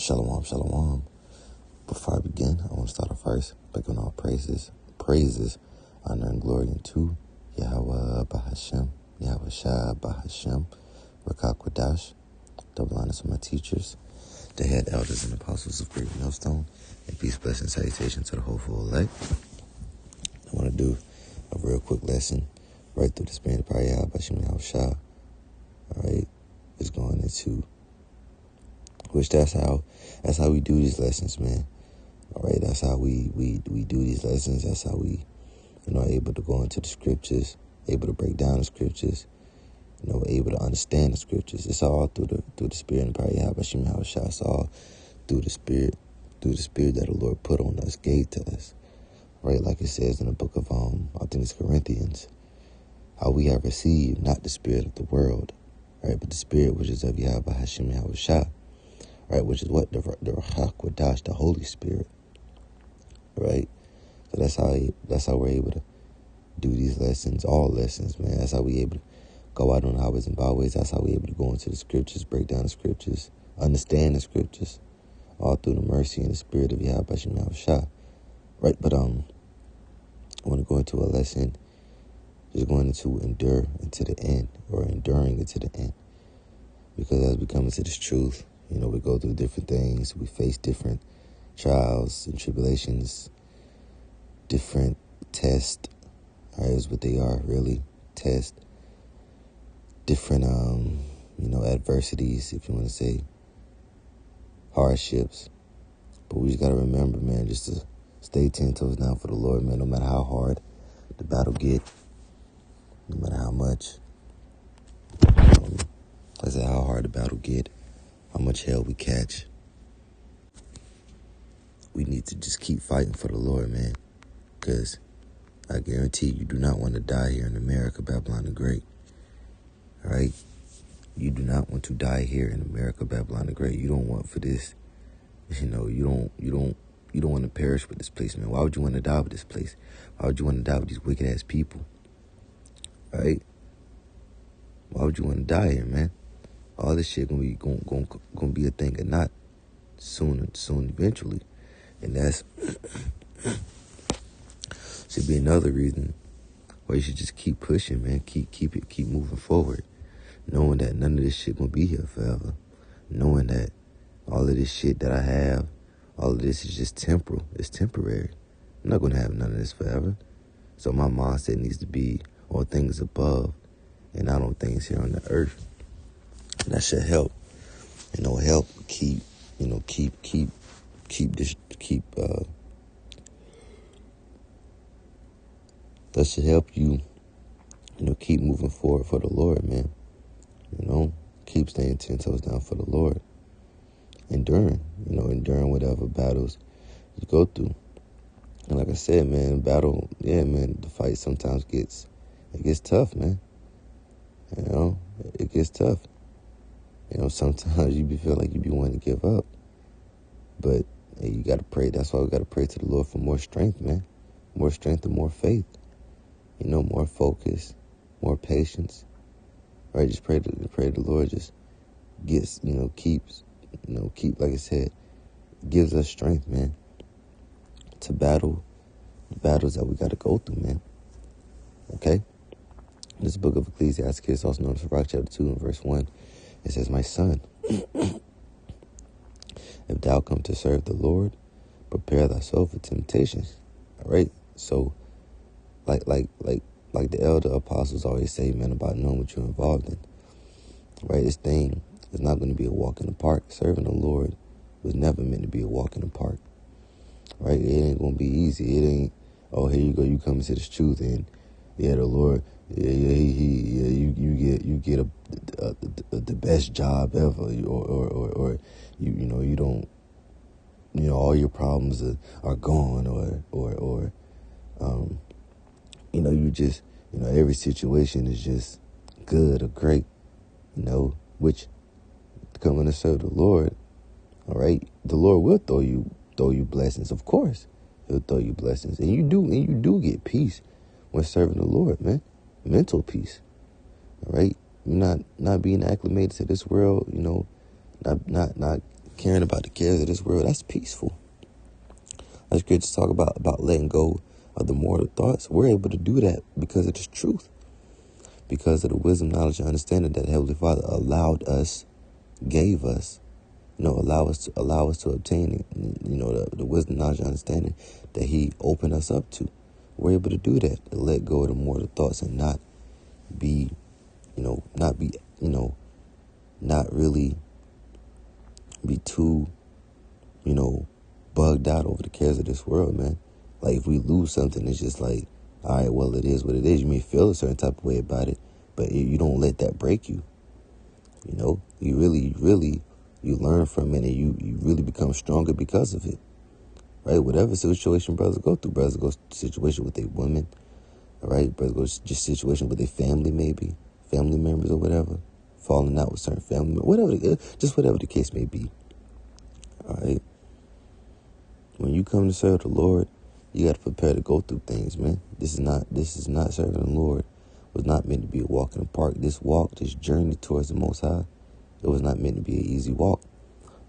Shalom, shalom. Before I begin, I want to start off first by giving all praises, honor, and glory unto Yahweh Bahashem, Yahweh Shah Bahashem, Rakak Kwadash, double honors to my teachers, the head elders and apostles of Great Millstone, and peace, blessing, salutation to the hopeful elect. I want to do a real quick lesson right through the spirit of prayer, Yahweh Bahashem, Yahweh Shah. All right, it's going into which that's how we do these lessons, man. All right, that's how we do these lessons. That's how we, are able to go into the scriptures, able to break down the scriptures, able to understand the scriptures. It's all through the spirit and power. It's all through the spirit that the Lord put on us, gave to us. Right, like it says in the book of I think it's Corinthians, how we have received not the spirit of the world, right, but the spirit which is of Yahweh Hashem Yahweh Shah. Right, which is what the Rakak Kwadash, the Holy Spirit. Right, so that's how we're able to do these lessons, all lessons, man. That's how we able to go out on the highways and byways. That's how we able to go into the scriptures, break down the scriptures, understand the scriptures, all through the mercy and the spirit of Yahweh Hashem Yahweh Shah. Right, but I want to go into a lesson, just going into endure into the end, or enduring into the end, because as we come into this truth, we go through different things. We face different trials and tribulations, different tests, right, is what they are, really, tests. Different, adversities, if you want to say, hardships. But we just got to remember, man, just to stay 10 toes down for the Lord, man, no matter how hard the battle get, no matter how much, how hard the battle get, how much hell we catch. We need to just keep fighting for the Lord, man. Because I guarantee you do not want to die here in America, Babylon the Great. All right? You do not want to die here in America, Babylon the Great. You don't want for this. You don't want to perish with this place, man. Why would you want to die with this place? Why would you want to die with these wicked ass people? All right? Why would you want to die here, man? All this shit gonna be a thing or not soon, eventually. And that's should be another reason why you should just keep pushing, man. Keep moving forward, knowing that none of this shit gonna be here forever. Knowing that all of this shit that I have, all of this is just temporal. It's temporary. I'm not gonna have none of this forever. So my mindset needs to be on things above and not on things here on the earth. And that should help. Help keep that should help you, keep moving forward for the Lord, man. Keep staying 10 toes down for the Lord. Enduring whatever battles you go through. And like I said, man, the fight sometimes gets tough, man. It gets tough. Sometimes you feel like you be wanting to give up. But hey, you got to pray. That's why we got to pray to the Lord for more strength, man. More strength and more faith. More focus, more patience. Right? Just pray to the Lord. Just gets, keeps, like I said, gives us strength, man, to battle the battles that we got to go through, man. Okay? This book of Ecclesiastes, also known as Sirach, chapter 2 and verse 1, it says, "My son, if thou come to serve the Lord, prepare thyself for temptations." All right? So, like the elder apostles always say, man, about knowing what you're involved in. Right? This thing is not going to be a walk in the park. Serving the Lord was never meant to be a walk in the park. Right? It ain't going to be easy. It ain't, oh, here you go, you come into this truth, and the Lord, you get the best job ever, or you don't, all your problems are gone, or you just, every situation is just good or great, which coming to serve the Lord, all right, the Lord will throw you blessings, of course. He'll throw you blessings, and you do get peace when serving the Lord, man. Mental peace, all right. You're not being acclimated to this world, not caring about the cares of this world, that's peaceful. That's good to talk about letting go of the mortal thoughts. We're able to do that because of this truth, because of the wisdom, knowledge, and understanding that Heavenly Father allowed us, gave us, allow us to obtain, the wisdom, knowledge, and understanding that He opened us up to. We're able to do that, to let go of the mortal thoughts and not really be too, bugged out over the cares of this world, man. Like, if we lose something, it's just like, all right, well, it is what it is. You may feel a certain type of way about it, but you don't let that break you. You really, you learn from it, and you really become stronger because of it, right? Whatever situation brothers go through, brothers go situation with their women, all right? Brothers go just situation with their family, maybe family members or whatever, falling out with certain family members, whatever the case may be, all right? When you come to serve the Lord, you got to prepare to go through things, man. This is not serving the Lord. It was not meant to be a walk in the park. This journey towards the Most High, it was not meant to be an easy walk.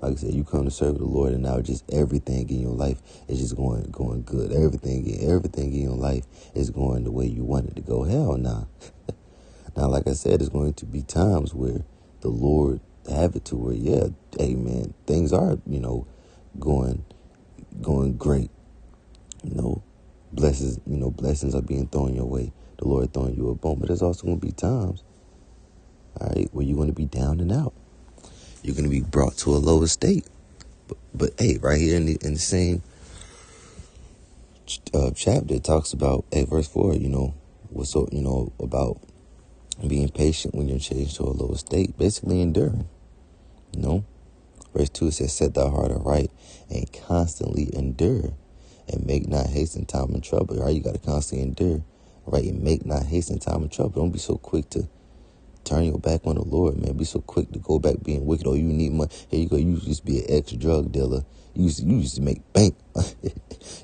Like I said, you come to serve the Lord, and now just everything in your life is just going good. Everything in your life is going the way you want it to go. Hell nah. Now, like I said, there's going to be times where the Lord have it to where, yeah, hey man, things are, going great. Blessings are being thrown your way. The Lord throwing you a bone. But there's also going to be times, all right, where you're going to be down and out. You're going to be brought to a lower state. But hey, right here in the same chapter, it talks about, verse 4, about being patient when you're changed to a lower state. Basically enduring, Verse 2, it says, set thy heart aright and constantly endure, and make not haste in time of trouble. All right, you got to constantly endure, right? And make not haste in time of trouble. Don't be so quick to turn your back on the Lord, man. Be so quick to go back being wicked. Oh, you need money. Here you go. You used to be an ex-drug dealer. You used to make bank.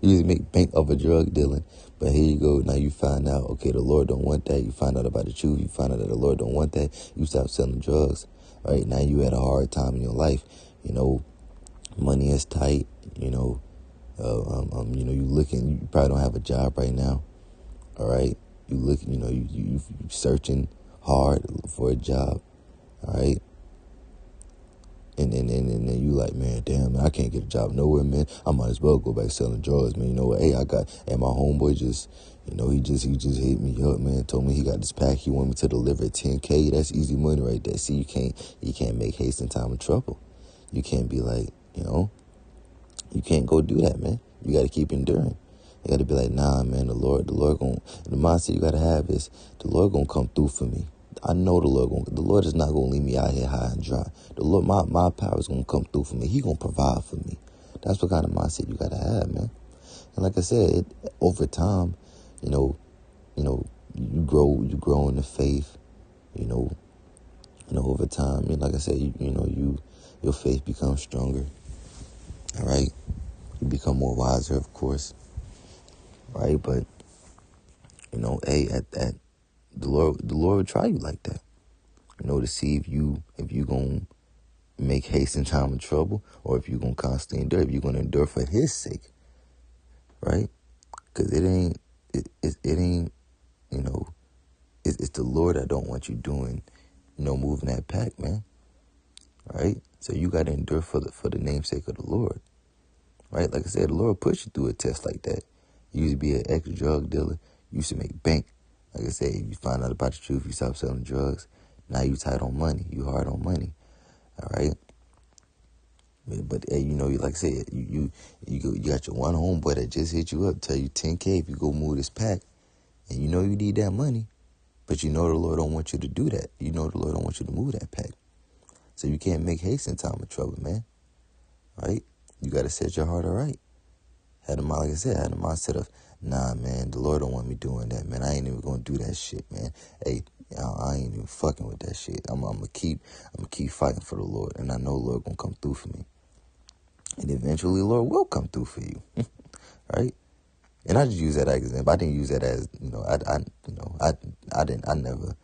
You used to make bank of a drug dealing. But here you go. Now you find out, okay, the Lord don't want that. You find out about the truth. You find out that the Lord don't want that. You stop selling drugs. Right now you had a hard time in your life. Money is tight. You looking. You probably don't have a job right now. All right. You looking. You searching hard for a job. All right. And then you like, man, damn, man, I can't get a job nowhere, man. I might as well go back selling drugs, man. You know what? Hey, my homeboy just, he just hit me up, man. Told me he got this pack. He want me to deliver at 10K. That's easy money right there. See, you can't make haste in time of trouble. You can't be like, you can't go do that, man. You got to keep enduring. You got to be like, nah, man, the Lord the mindset you got to have is the Lord going to come through for me. I know the Lord is not going to leave me out here high and dry. The Lord, my power is going to come through for me. He going to provide for me. That's what kind of mindset you got to have, man. And like I said, over time, you grow in the faith, over time. And like I said, your faith becomes stronger. All right. You become more wiser, of course. Right. But, hey, at the Lord will try you like that, to see if you gonna make haste in time of trouble, or if you gonna constantly endure, if you're gonna endure for His sake, right? Because it ain't, it's the Lord that don't want you doing, moving that pack, man, right? So you gotta endure for the namesake of the Lord, right? Like I said, the Lord puts you through a test like that. You used to be an ex-drug dealer. You used to make bank. Like I said, you find out about the truth, you stop selling drugs. Now you tight on money. You hard on money. All right. But hey, like I said, you got your one homeboy that just hit you up, tell you 10K if you go move this pack, and you need that money, but the Lord don't want you to do that. The Lord don't want you to move that pack. So you can't make haste in time of trouble, man. Right? You got to set your heart all right. Like I said, had the mindset of, nah, man, the Lord don't want me doing that, man. I ain't even gonna do that shit, man. Hey, I ain't even fucking with that shit. I'm gonna keep fighting for the Lord, and I know the Lord gonna come through for me. And eventually, the Lord will come through for you, right? And I just use that as an example. I didn't use that as, I never,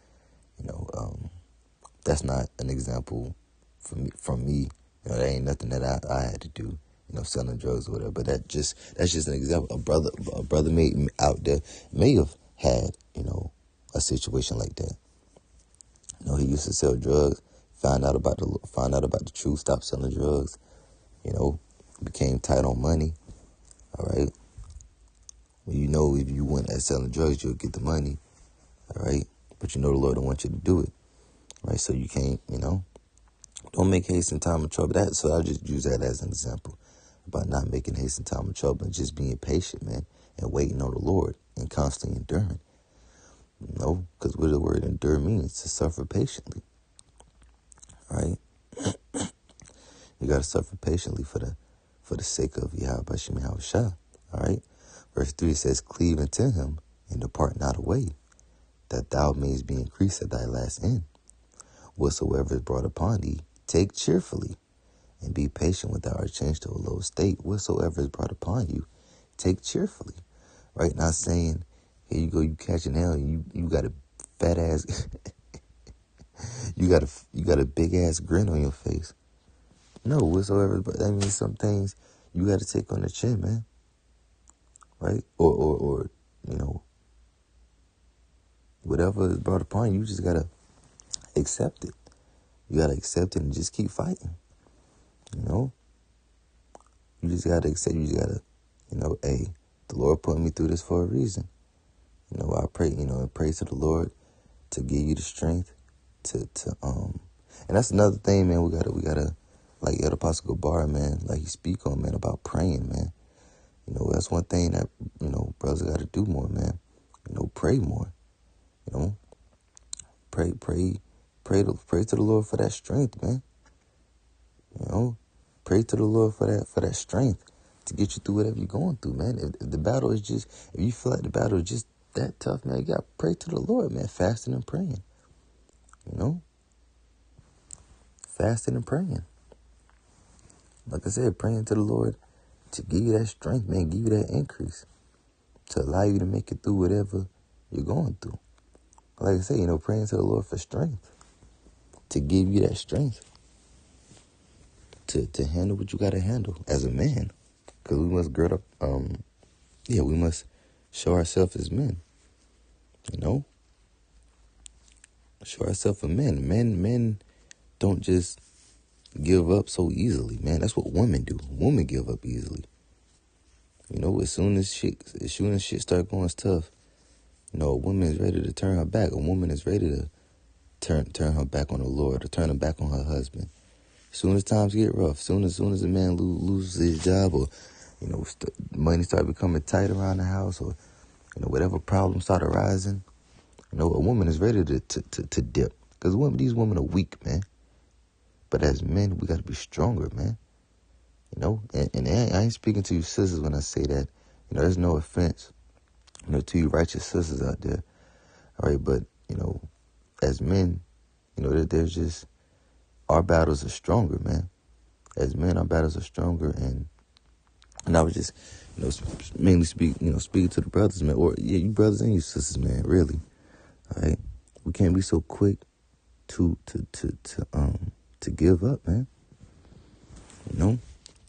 that's not an example from me That ain't nothing that I had to do, selling drugs or whatever. But that's just an example. A brother may out there may have had, a situation like that. He used to sell drugs, found out about the truth, stopped selling drugs, became tight on money. All right. Well, if you went at selling drugs, you'll get the money. All right. But the Lord don't want you to do it. Right. So you can't, don't make haste in time of trouble. So I'll just use that as an example about not making haste in time of trouble and just being patient, man, and waiting on the Lord and constantly enduring. Because what the word endure means, to suffer patiently. All right. You got to suffer patiently for the sake of Yahweh Bashim Yahushua. All right. Verse 3 says, cleave unto him and depart not away, that thou mayest be increased at thy last end. Whatsoever is brought upon thee, take cheerfully, and be patient with thou art changed to a low state. Whatsoever is brought upon you, take cheerfully. Right? Not saying, here you go, you catching hell, you got a fat ass, you got a big ass grin on your face. No, whatsoever, but that means some things you got to take on the chin, man. Right? Or whatever is brought upon you, you just got to accept it. You got to accept it and just keep fighting. You just got to accept, you just got to, hey, the Lord put me through this for a reason. I pray, and pray to the Lord to give you the strength to and that's another thing, man, we gotta, like the Apostle Gabar, man, like he speak on, man, about praying, man. That's one thing that, brothers got to do more, man. Pray more. Pray to the Lord for that strength, man. Pray to the Lord for that strength to get you through whatever you're going through, man. If the battle is if you feel like the battle is just that tough, man, you got to pray to the Lord, man. Fasting and praying. Fasting and praying. Like I said, praying to the Lord to give you that strength, man, give you that increase, to allow you to make it through whatever you're going through. Like I said, praying to the Lord for strength, to give you that strength, to handle what you got to handle as a man. Because we must gird up, we must show ourselves as men, show ourselves as men. Men don't just give up so easily, man. That's what women do. Women give up easily. As soon as shit start going tough, a woman is ready to turn her back. A woman is ready to turn her back on the Lord, or turn her back on her husband. As soon as times get rough, soon as a man loses his job, or money start becoming tight around the house, or whatever problems start arising, a woman is ready to dip. Because these women are weak, man. But as men, we got to be stronger, man. And I ain't speaking to you sisters when I say that. There's no offense, to you righteous sisters out there. All right, but, as men, there's just, our battles are stronger, man. As men, our battles are stronger. And I was just, mainly speaking to the brothers, man. Or, you brothers and you sisters, man, really. All right? We can't be so quick to give up, man.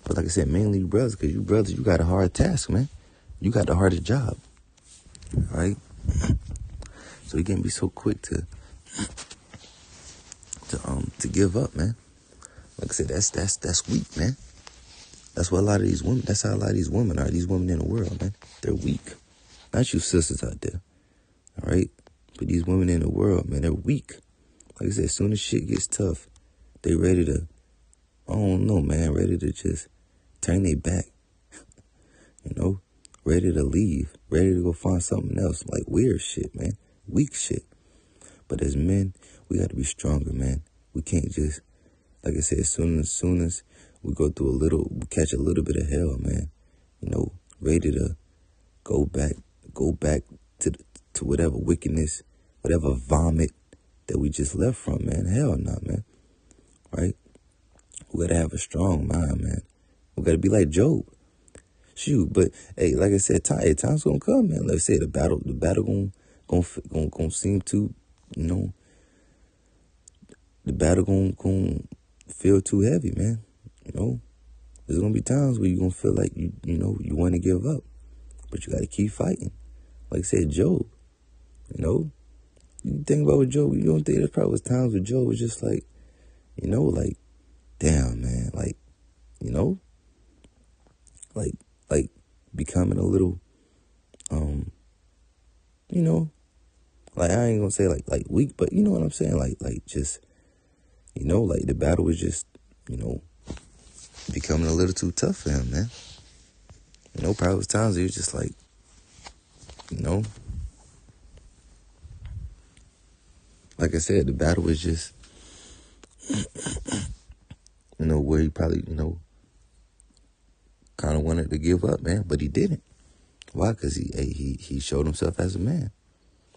But like I said, mainly you brothers, because you brothers, you got a hard task, man. You got the hardest job. All right? So you can't be so quick to give up, man. Like I said, that's weak, man. That's how a lot of these women are. These women in the world, man. They're weak. Not you sisters out there. All right? But these women in the world, man, they're weak. Like I said, as soon as shit gets tough, they ready to, I don't know, man, ready to just turn their back. Ready to leave. Ready to go find something else. Like weird shit, man. Weak shit. But as men, we got to be stronger, man. We can't just, like I said, as soon as we go through we catch a little bit of hell, man. Ready to go back to whatever wickedness, whatever vomit that we just left from, man. Hell no, man. Right? We got to have a strong mind, man. We got to be like Job. Shoot, but hey, like I said, time's gonna come, man. Let's say the battle gonna seem to, the battle gonna feel too heavy, man. You know, there's going to be times where you're going to feel like, you want to give up. But you got to keep fighting. Like I said, Job, you think about what Job, you don't think there's probably was times where Job was just like, like, damn, man, like, like becoming a little, like, I ain't gonna say like weak, but you know what I'm saying? Like just, like the battle was just, becoming a little too tough for him, man. Probably was times he was just like, like I said, the battle was just, where he probably, kind of wanted to give up, man, but he didn't. Why? Because he showed himself as a man.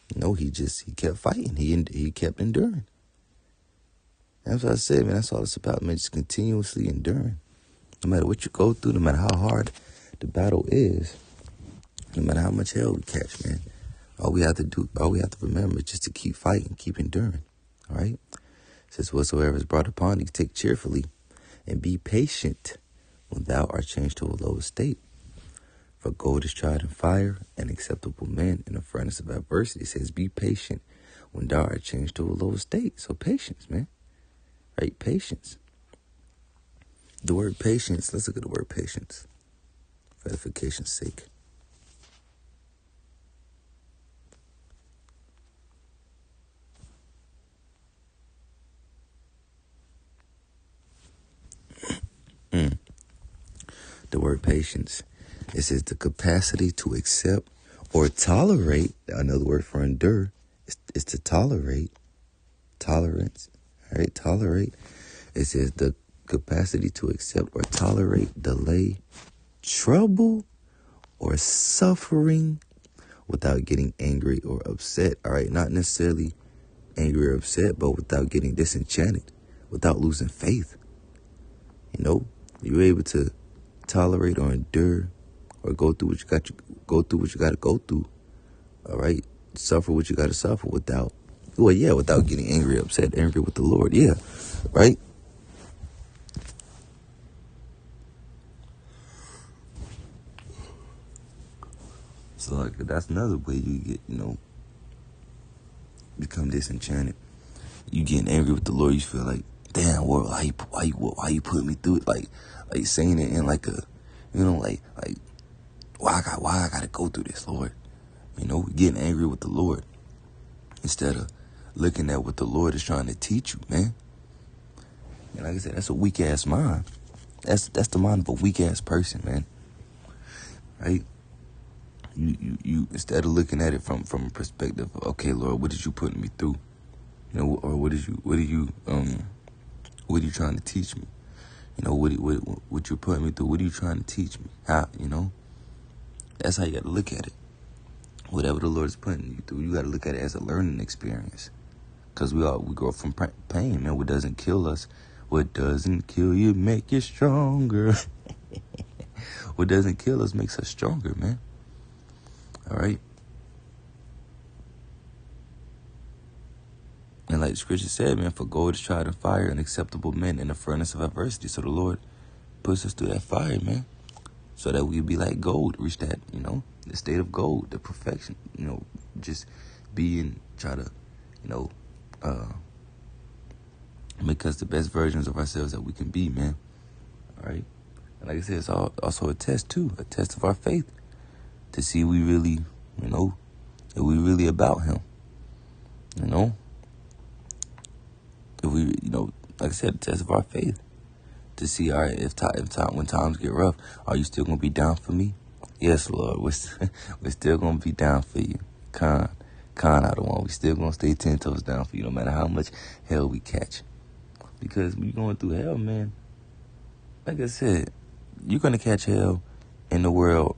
He kept fighting. He kept enduring. That's what I said, man. That's all it's about, man. Just continuously enduring. No matter what you go through, no matter how hard the battle is, no matter how much hell we catch, man. All we have to remember is just to keep fighting, keep enduring. All right? It says, whatsoever is brought upon thee, take cheerfully, and be patient when thou art changed to a low estate. For gold is tried in fire, and acceptable men in a furnace of adversity. It says, be patient when thou art changed to a low estate. So patience, man. Right? Patience. The word patience, let's look at the word patience for edification's sake. The word patience, it says the capacity to accept or tolerate. Another word for endure is to tolerate. Tolerance. All right, tolerate. It says the capacity to accept or tolerate delay, trouble, or suffering without getting angry or upset. All right, not necessarily angry or upset, but without getting disenchanted, without losing faith. You're able to tolerate or endure or go through what you got to go through. All right, suffer what you got to suffer without getting angry, upset, angry with the Lord. Yeah, right. So like that's another way you get, become disenchanted. You getting angry with the Lord. You feel like, damn, Lord, why you put me through it? Like saying it in like a, like why I gotta go through this, Lord? Getting angry with the Lord instead of looking at what the Lord is trying to teach you, man. And like I said, that's a weak ass mind. That's the mind of a weak ass person, man. Right? You instead of looking at it from a perspective of, okay, Lord, what did you put me through? Or what are you trying to teach me? What you're putting me through, what are you trying to teach me? How, That's how you got to look at it. Whatever the Lord's putting you through, you got to look at it as a learning experience. Because we grow from pain, man. What doesn't kill us, what doesn't kill you make you stronger. What doesn't kill us makes us stronger, man. All right? And like the scripture said, man, for gold is tried in fire and acceptable men in the furnace of adversity. So the Lord puts us through that fire, man, so that we be like gold, reach that, the state of gold, the perfection, just try to, make us the best versions of ourselves that we can be, man. All right. And like I said, it's also a test too, a test of our faith to see we really, if we really about him, if we, like I said, a test of our faith to see, all right, when times get rough, are you still going to be down for me? Yes, Lord, we're still going to be down for you. Con out of one. We still going to stay 10 toes down for you, no matter how much hell we catch. Because when you're going through hell, man, like I said, you're going to catch hell in the world,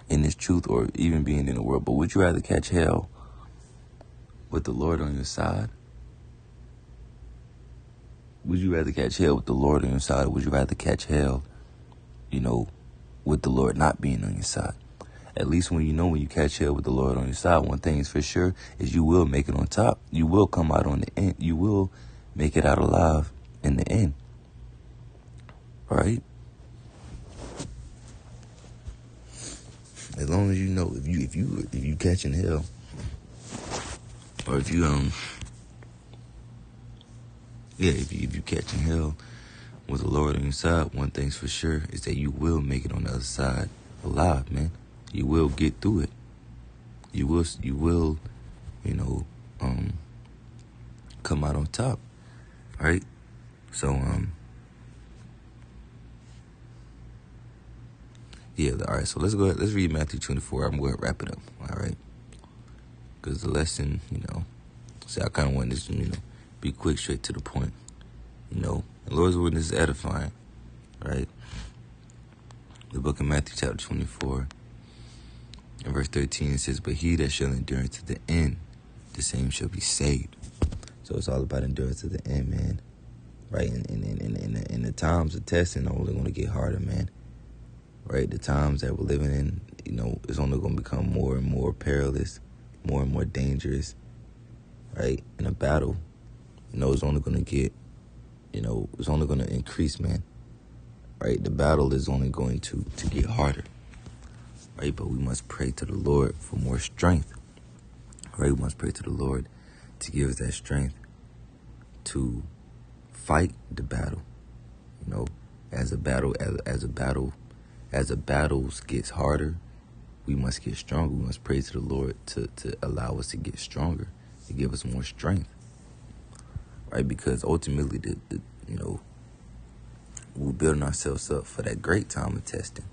in this truth, or even being in the world. But would you rather catch hell with the Lord on your side? Would you rather catch hell with the Lord on your side, or would you rather catch hell, with the Lord not being on your side? At least when you catch hell with the Lord on your side, one thing is for sure is you will make it on top. You will come out on the end. You will make it out alive in the end. right? As long as you know, if you catching hell, or if you if you catching hell with the Lord on your side, one thing's for sure is that you will make it on the other side alive, man. You will get through it. You will, come out on top, right? So, all right. So let's go ahead. Let's read Matthew 24. I'm going to wrap it up, all right? Because the lesson, I kind of want this, be quick, straight to the point, The Lord's word is edifying, right? The book of Matthew, chapter 24, and verse 13, it says, "But he that shall endure to the end, the same shall be saved." So it's all about endurance to the end, man. Right? In the times of testing are only going to get harder, man. Right? The times that we're living in, it's only going to become more and more perilous, more and more dangerous. Right? In a battle, it's only going to get, it's only going to increase, man. Right? The battle is only going to get harder. Right? But we must pray to the Lord for more strength. Right? We must pray to the Lord to give us that strength to fight the battle. As the battles gets harder, we must get stronger. We must pray to the Lord to allow us to get stronger, to give us more strength. Right? Because ultimately, we're building ourselves up for that great time of testing,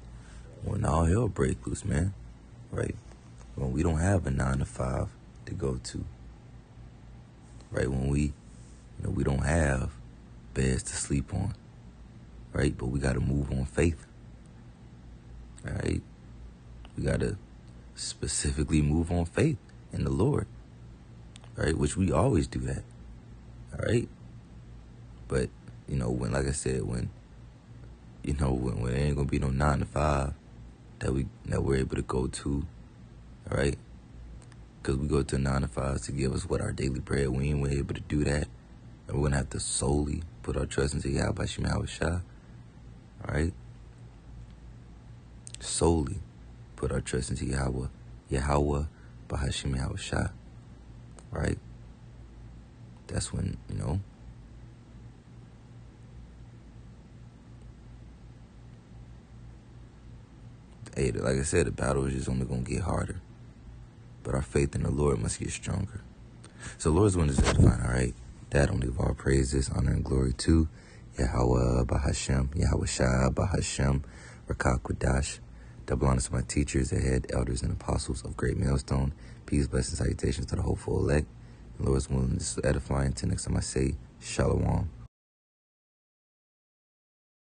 when all hell breaks loose, man. Right? When we don't have a 9 to 5 to go to. Right? When we don't have beds to sleep on. Right? But we got to move on faith. Right? We got to specifically move on faith in the Lord. Right? Which we always do that. All right? But, when, like I said, when there ain't going to be no 9 to 5 that we're able to go to. All right? Because we go to 9 to 5 to give us what our daily bread. We ain't able to do that. And we're going to have to solely put our trust into Yahweh Shem Yahushua. All right? Solely put our trust into Yahweh Bahashim Yahushua. Right? That's when, hey, like I said, the battle is just only going to get harder. But our faith in the Lord must get stronger. So Lord's one is edifying, all right? That only of all praises, honor, and glory to Yahweh Bahashem, Yahweh Shah Bahashem, Rakah Quadash. Double honors to my teachers, the head elders, and apostles of Great Millstone. Peace, blessings, salutations to the hopeful elect. And Lord's willing, this is edifying. Until next time I say, Shalom.